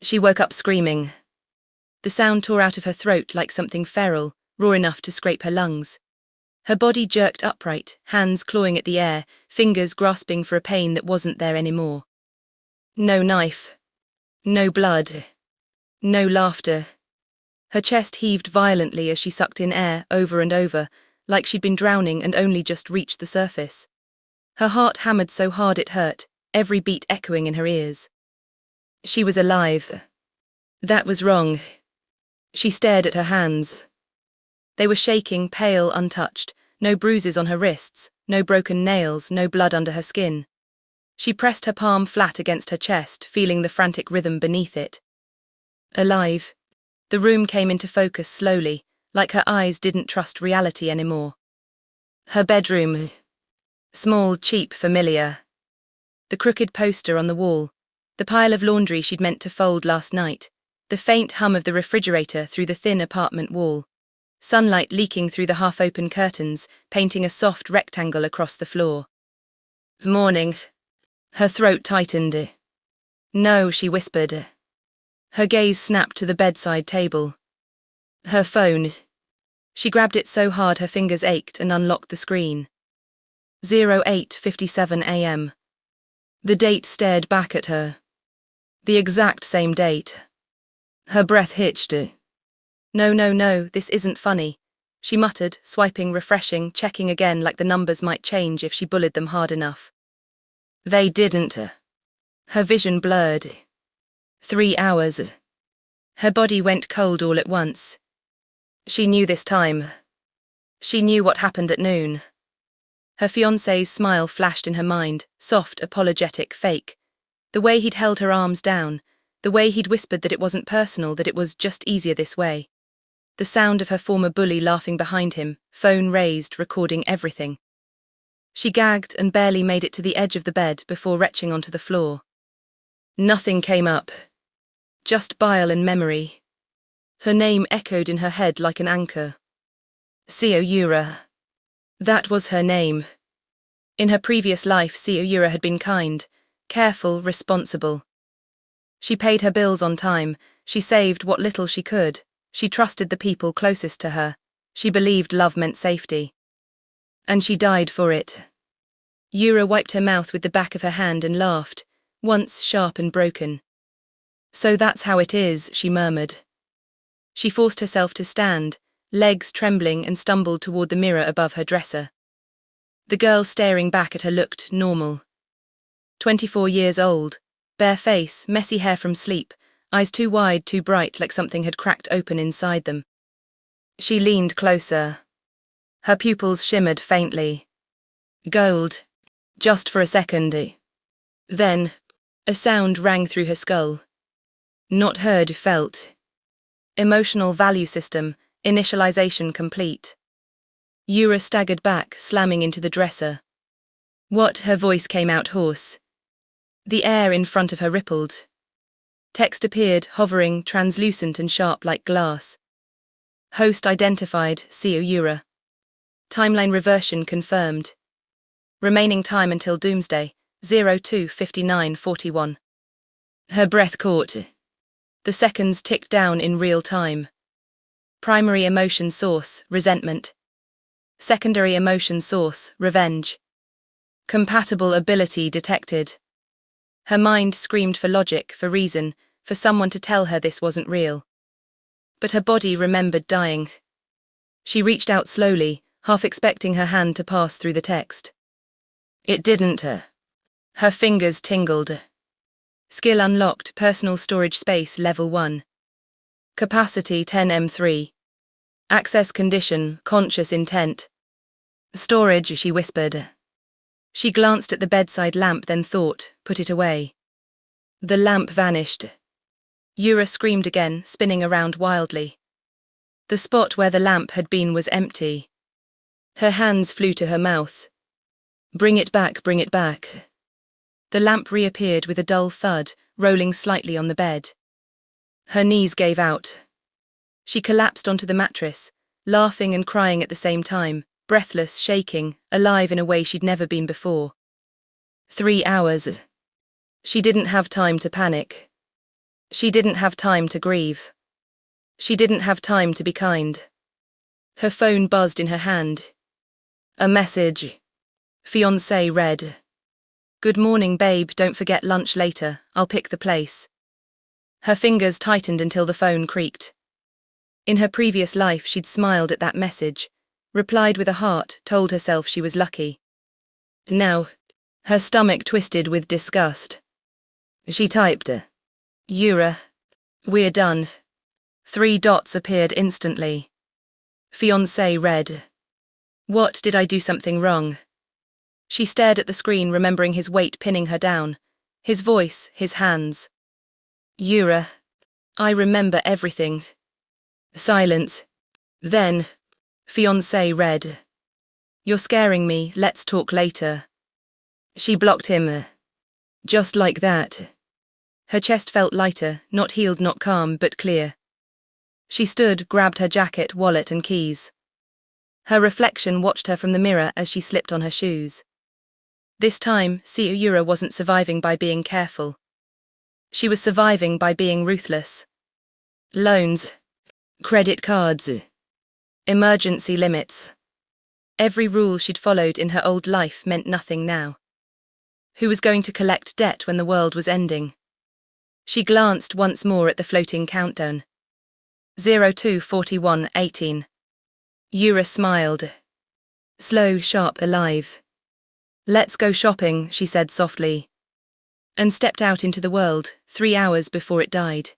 She woke up screaming. The sound tore out of her throat like something feral, raw enough to scrape her lungs. Her body jerked upright, hands clawing at the air, fingers grasping for a pain that wasn't there anymore. No knife. No blood. No laughter. Her chest heaved violently as she sucked in air over and over, like she'd been drowning and only just reached the surface. Her heart hammered so hard it hurt, every beat echoing in her ears. She was alive. That was wrong. She stared at her hands. They were shaking, pale, untouched, no bruises on her wrists, no broken nails, no blood under her skin. She pressed her palm flat against her chest, feeling the frantic rhythm beneath it. Alive. The room came into focus slowly, like her eyes didn't trust reality anymore. Her bedroom. Small, cheap, familiar. The crooked poster on the wall. The pile of laundry she'd meant to fold last night. The faint hum of the refrigerator through the thin apartment wall. Sunlight leaking through the half-open curtains, painting a soft rectangle across the floor. Morning. Her throat tightened. No, she whispered. Her gaze snapped to the bedside table. Her phone. She grabbed it so hard her fingers ached and unlocked the screen. 08:57 a.m. The date stared back at her. The exact same date. Her breath hitched. No, this isn't funny, she muttered, swiping, refreshing, checking again like the numbers might change if she bullied them hard enough. They didn't. Her vision blurred. 3 hours. Her body went cold all at once. She knew this time. She knew what happened at noon. Her fiancé's smile flashed in her mind, soft, apologetic, fake. The way he'd held her arms down, the way he'd whispered that it wasn't personal, that it was just easier this way. The sound of her former bully laughing behind him, phone raised, recording everything. She gagged and barely made it to the edge of the bed before retching onto the floor. Nothing came up. Just bile and memory. Her name echoed in her head like an anchor. Sayura. That was her name. In her previous life, Sayura had been kind, careful, responsible. She paid her bills on time, she saved what little she could, she trusted the people closest to her, she believed love meant safety. And she died for it. Yura wiped her mouth with the back of her hand and laughed, once sharp and broken. So that's how it is, she murmured. She forced herself to stand, legs trembling, and stumbled toward the mirror above her dresser. The girl staring back at her looked normal. 24 years old, bare face, messy hair from sleep, eyes too wide, too bright, like something had cracked open inside them. She leaned closer. Her pupils shimmered faintly. Gold. Just for a second. Then, a sound rang through her skull. Not heard, felt. Emotional value system, initialization complete. Yura staggered back, slamming into the dresser. What? Her voice came out hoarse. The air in front of her rippled. Text appeared, hovering, translucent and sharp like glass. Host identified, Sayura. Timeline reversion confirmed. Remaining time until doomsday, 02:59:41. Her breath caught. The seconds ticked down in real time. Primary emotion source, resentment. Secondary emotion source, revenge. Compatible ability detected. Her mind screamed for logic, for reason, for someone to tell her this wasn't real. But her body remembered dying. She reached out slowly, half expecting her hand to pass through the text. It didn't. Her fingers tingled. Skill unlocked, personal storage space level 1. Capacity 10M3. Access condition, conscious intent. Storage, she whispered. She glanced at the bedside lamp, then thought, put it away. The lamp vanished. Yura screamed again, spinning around wildly. The spot where the lamp had been was empty. Her hands flew to her mouth. Bring it back, bring it back. The lamp reappeared with a dull thud, rolling slightly on the bed. Her knees gave out. She collapsed onto the mattress, laughing and crying at the same time, breathless, shaking, alive in a way she'd never been before. 3 hours. She didn't have time to panic. She didn't have time to grieve. She didn't have time to be kind. Her phone buzzed in her hand. A message. Fiancé read. Good morning, babe, don't forget lunch later, I'll pick the place. Her fingers tightened until the phone creaked. In her previous life she'd smiled at that message, replied with a heart, told herself she was lucky. Now, her stomach twisted with disgust. She typed, Yura, we're done. 3 dots appeared instantly. Fiancé read. What, did I do something wrong? She stared at the screen, remembering his weight pinning her down, his voice, his hands. Yura, I remember everything. Silence. Then, Fiancé read. You're scaring me, let's talk later. She blocked him. Just like that. Her chest felt lighter, not healed, not calm, but clear. She stood, grabbed her jacket, wallet and keys. Her reflection watched her from the mirror as she slipped on her shoes. This time, Yura wasn't surviving by being careful. She was surviving by being ruthless. Loans. Credit cards. Emergency limits. Every rule she'd followed in her old life meant nothing now. Who was going to collect debt when the world was ending? She glanced once more at the floating countdown. 02:41:18. Yura smiled. Slow, sharp, alive. Let's go shopping, she said softly. And stepped out into the world, 3 hours before it died.